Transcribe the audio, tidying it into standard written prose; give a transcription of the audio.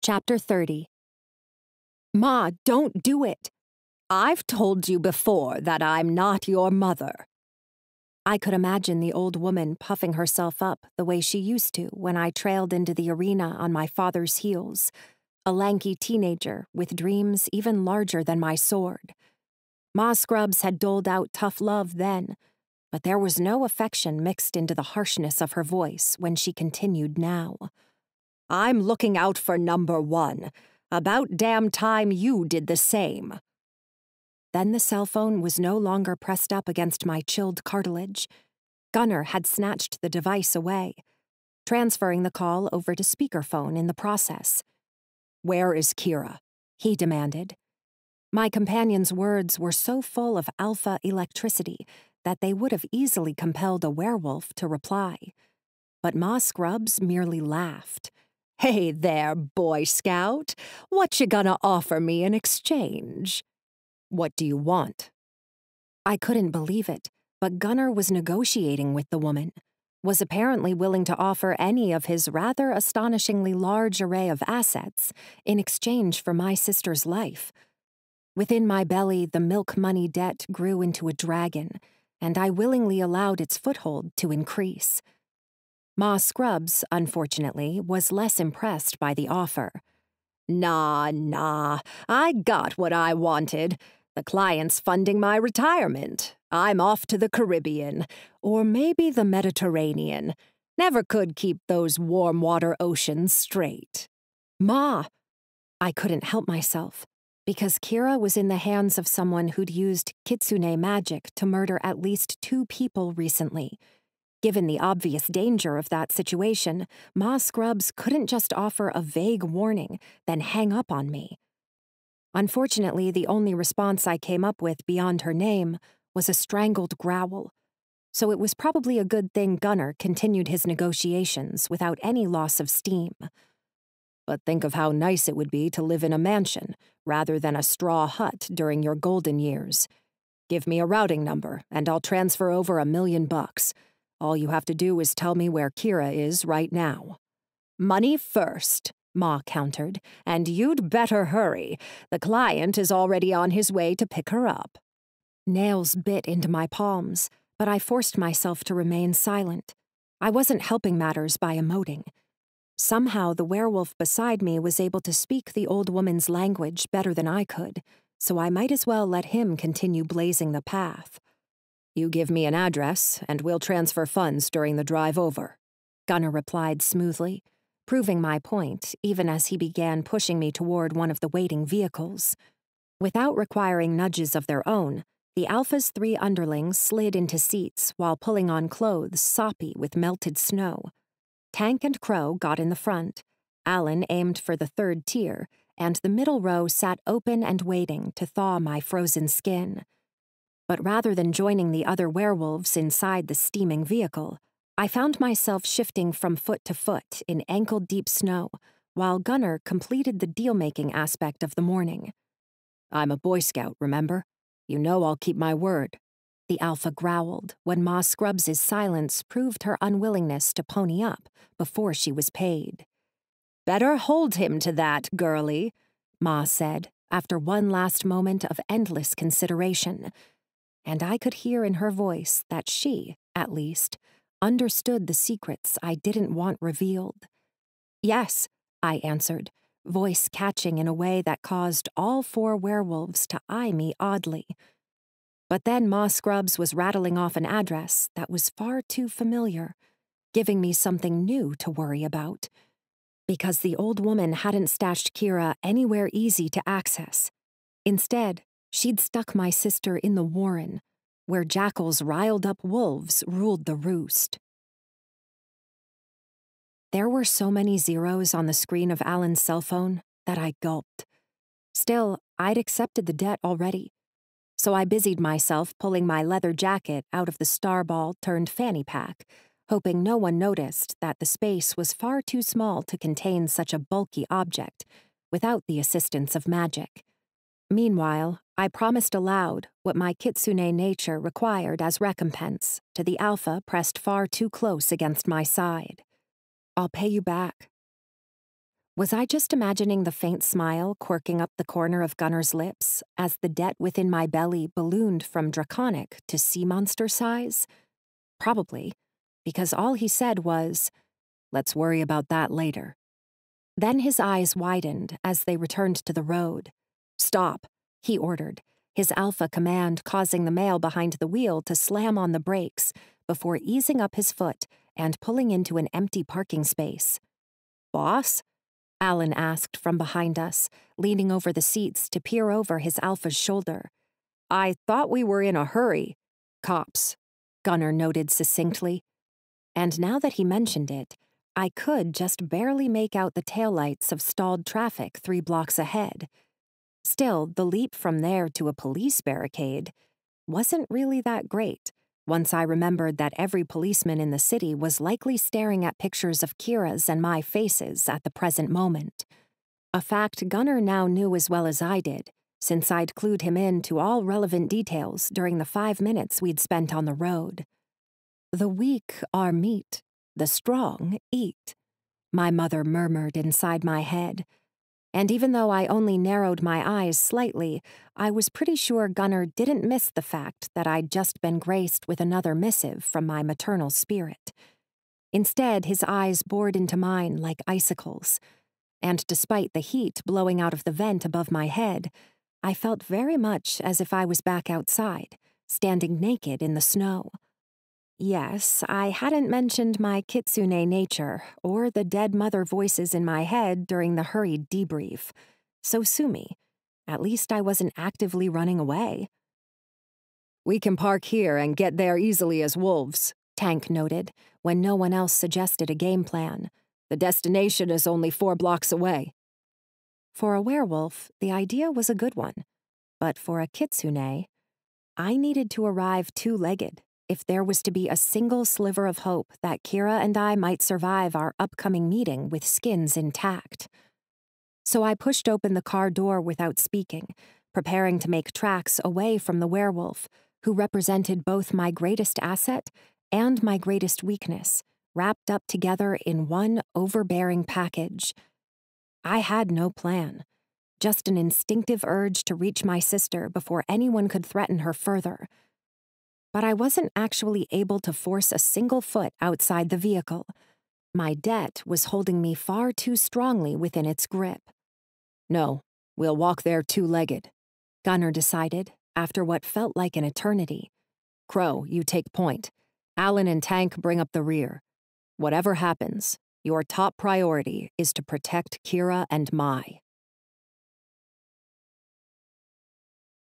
Chapter 30. Ma, don't do it. I've told you before that I'm not your mother. I could imagine the old woman puffing herself up the way she used to when I trailed into the arena on my father's heels, a lanky teenager with dreams even larger than my sword. Ma Scrubs had doled out tough love then, but there was no affection mixed into the harshness of her voice when she continued now. I'm looking out for number one. About damn time you did the same. Then the cell phone was no longer pressed up against my chilled cartilage. Gunnar had snatched the device away, transferring the call over to speakerphone in the process. Where is Kira? He demanded. My companion's words were so full of alpha electricity that they would have easily compelled a werewolf to reply. But Ma Scrubs merely laughed. Hey there, Boy Scout. What you gonna offer me in exchange? What do you want? I couldn't believe it, but Gunnar was negotiating with the woman, was apparently willing to offer any of his rather astonishingly large array of assets in exchange for my sister's life. Within my belly, the milk money debt grew into a dragon, and I willingly allowed its foothold to increase. Ma Scrubs, unfortunately, was less impressed by the offer. Nah, I got what I wanted. The client's funding my retirement. I'm off to the Caribbean, or maybe the Mediterranean. Never could keep those warm water oceans straight. Ma! I couldn't help myself, because Kira was in the hands of someone who'd used kitsune magic to murder at least 2 people recently. Given the obvious danger of that situation, Ma Scrubs couldn't just offer a vague warning, then hang up on me. Unfortunately, the only response I came up with beyond her name was a strangled growl, so it was probably a good thing Gunnar continued his negotiations without any loss of steam. But think of how nice it would be to live in a mansion, rather than a straw hut during your golden years. Give me a routing number, and I'll transfer over $1 million. All you have to do is tell me where Kira is right now. Money first, Ma countered, and you'd better hurry. The client is already on his way to pick her up. Nails bit into my palms, but I forced myself to remain silent. I wasn't helping matters by emoting. Somehow the werewolf beside me was able to speak the old woman's language better than I could, so I might as well let him continue blazing the path. You give me an address, and we'll transfer funds during the drive over, Gunnar replied smoothly, proving my point even as he began pushing me toward one of the waiting vehicles. Without requiring nudges of their own, the Alpha's 3 underlings slid into seats while pulling on clothes soppy with melted snow. Tank and Crow got in the front. Alan aimed for the 3rd tier, and the middle row sat open and waiting to thaw my frozen skin. But rather than joining the other werewolves inside the steaming vehicle, I found myself shifting from foot to foot in ankle-deep snow, while Gunnar completed the deal-making aspect of the morning. I'm a Boy Scout, remember? You know I'll keep my word, the Alpha growled when Ma Scrubs' silence proved her unwillingness to pony up before she was paid. Better hold him to that, girlie, Ma said, after one last moment of endless consideration. And I could hear in her voice that she, at least, understood the secrets I didn't want revealed. Yes, I answered, voice catching in a way that caused all 4 werewolves to eye me oddly. But then Ma Scrubs was rattling off an address that was far too familiar, giving me something new to worry about. Because the old woman hadn't stashed Kira anywhere easy to access. Instead, she'd stuck my sister in the warren, where jackals riled up wolves ruled the roost. There were so many zeros on the screen of Alan's cell phone that I gulped. Still, I'd accepted the debt already, so I busied myself pulling my leather jacket out of the starball-turned-fanny pack, hoping no one noticed that the space was far too small to contain such a bulky object without the assistance of magic. Meanwhile, I promised aloud what my kitsune nature required as recompense to the Alpha pressed far too close against my side. I'll pay you back. Was I just imagining the faint smile quirking up the corner of Gunner's lips as the debt within my belly ballooned from draconic to sea monster size? Probably, because all he said was, "Let's worry about that later." Then his eyes widened as they returned to the road. "Stop," he ordered, his alpha command causing the male behind the wheel to slam on the brakes before easing up his foot and pulling into an empty parking space. "Boss?" Alan asked from behind us, leaning over the seats to peer over his alpha's shoulder. "I thought we were in a hurry." "Cops," Gunner noted succinctly. And now that he mentioned it, I could just barely make out the taillights of stalled traffic 3 blocks ahead. Still, the leap from there to a police barricade wasn't really that great, once I remembered that every policeman in the city was likely staring at pictures of Kira's and my faces at the present moment. A fact Gunner now knew as well as I did, since I'd clued him in to all relevant details during the 5 minutes we'd spent on the road. "The weak are meat, the strong eat," my mother murmured inside my head. And even though I only narrowed my eyes slightly, I was pretty sure Gunner didn't miss the fact that I'd just been graced with another missive from my maternal spirit. Instead, his eyes bored into mine like icicles, and despite the heat blowing out of the vent above my head, I felt very much as if I was back outside, standing naked in the snow. Yes, I hadn't mentioned my kitsune nature or the dead mother voices in my head during the hurried debrief. So sue me. At least I wasn't actively running away. "We can park here and get there easily as wolves," Tank noted, when no one else suggested a game plan. "The destination is only 4 blocks away." For a werewolf, the idea was a good one. But for a kitsune, I needed to arrive 2-legged. If there was to be a single sliver of hope that Kira and I might survive our upcoming meeting with skins intact. So I pushed open the car door without speaking, preparing to make tracks away from the werewolf, who represented both my greatest asset and my greatest weakness, wrapped up together in one overbearing package. I had no plan, just an instinctive urge to reach my sister before anyone could threaten her further. But I wasn't actually able to force a single foot outside the vehicle. My debt was holding me far too strongly within its grip. "No, we'll walk there 2-legged," Gunner decided, after what felt like an eternity. "Crow, you take point. Alan and Tank bring up the rear. Whatever happens, your top priority is to protect Kira and Mai."